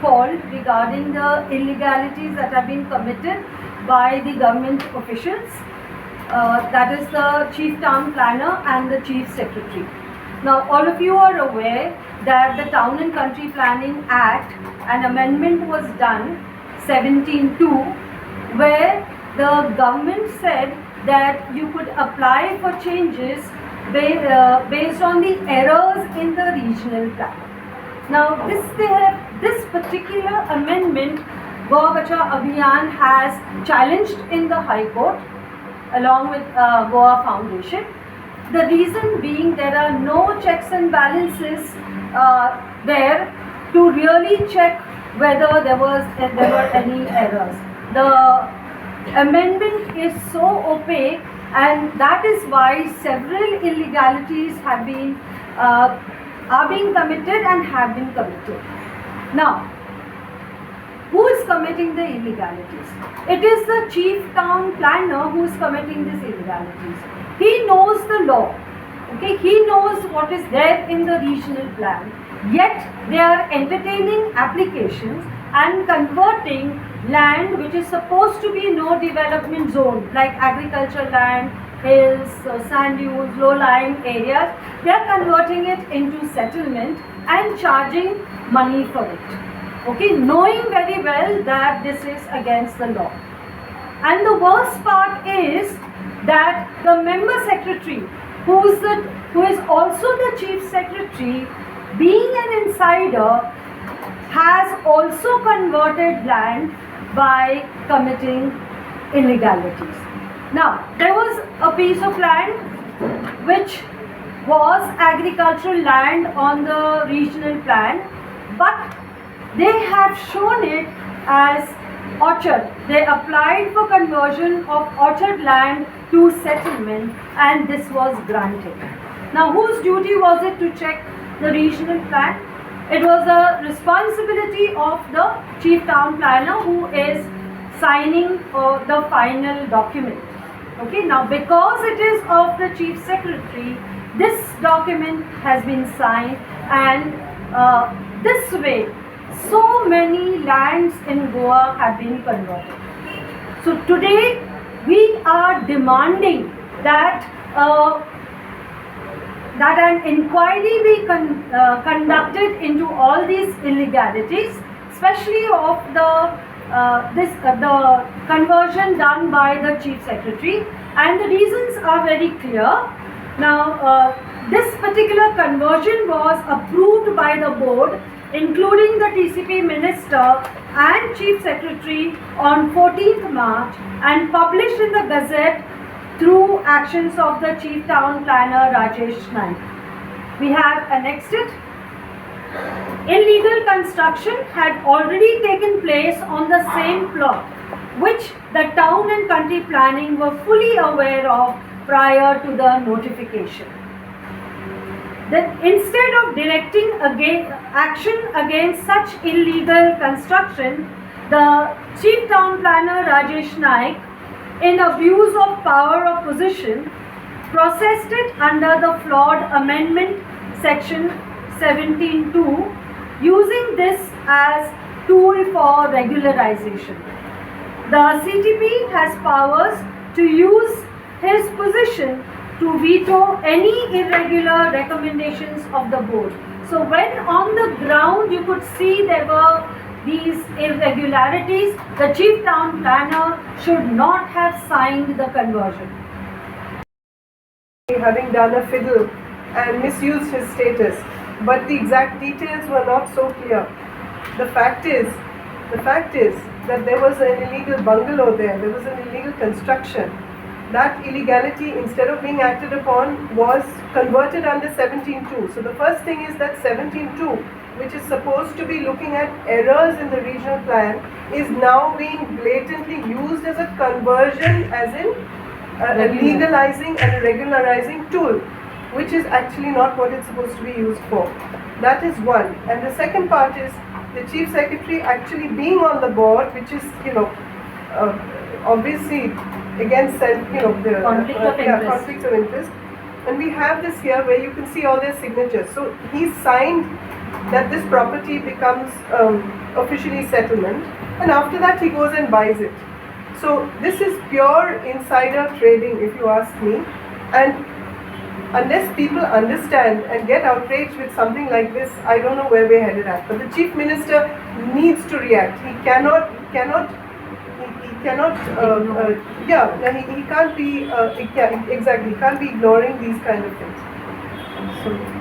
called regarding the illegalities that have been committed by the government officials, that is the Chief Town Planner and the Chief Secretary. Now, all of you are aware that the Town and Country Planning Act, an amendment was done, 17(2), where the government said that you could apply for changes based on the errors in the regional plan. Now, this particular amendment, Bachao Abhiyan has challenged in the High Court along with Goa Foundation. The reason being there are no checks and balances there to really check whether there were any errors. The amendment is so opaque, and that is why several illegalities have been are being committed and have been committed. Now, who is committing the illegalities? It is the Chief Town Planner who is committing these illegalities. He knows the law. Okay, he knows what is there in the regional plan. Yet they are entertaining applications and converting land which is supposed to be no development zone, like agricultural land, hills, sand dunes, low-lying areas. They are converting it into settlement and charging money for it. Okay, knowing very well that this is against the law. And the worst part is that the member secretary, who is also the chief secretary, being an insider, has also converted land by committing illegalities. Now, there was a piece of land which was agricultural land on the regional plan, but they have shown it as orchard. They applied for conversion of orchard land to settlement, and this was granted. Now, whose duty was it to check the regional plan? It was a responsibility of the Chief Town Planner, who is signing the final document. Okay, now because it is of the Chief Secretary, this document has been signed, and this way so many lands in Goa have been converted. So today we are demanding that that an inquiry be conducted into all these illegalities, especially of the conversion done by the Chief Secretary, and the reasons are very clear. Now, this particular conversion was approved by the board, including the TCP Minister and Chief Secretary, on 14th March and published in the Gazette through actions of the Chief Town Planner Rajesh Naik. We have annexed it. Illegal construction had already taken place on the same plot, which the Town and Country Planning were fully aware of prior to the notification. Then, instead of directing action against such illegal construction, the Chief Town Planner Rajesh Naik, in abuse of power of position, processed it under the flawed amendment section 17(2), using this as tool for regularization. The CTP has powers to use his position to veto any irregular recommendations of the board. So when on the ground you could see there were these irregularities, the Chief Town Planner should not have signed the conversion. Having done a fiddle and misused his status, but the exact details were not so clear. The fact is that there was an illegal bungalow there was an illegal construction. That illegality, instead of being acted upon, was converted under 17(2). So the first thing is that 17(2), which is supposed to be looking at errors in the regional plan, is now being blatantly used as a conversion, as in a legalizing and a regularizing tool, which is actually not what it's supposed to be used for. That is one. And the second part is the Chief Secretary actually being on the board, which is, obviously against the conflicts of interest. And we have this here where you can see all their signatures. So he signed that this property becomes officially settlement, and after that he goes and buys it. So this is pure insider trading, if you ask me, and unless people understand and get outraged with something like this, I don't know where we're headed at. But the Chief Minister needs to react. He cannot, he can't be, exactly, he can't be ignoring these kind of things. So.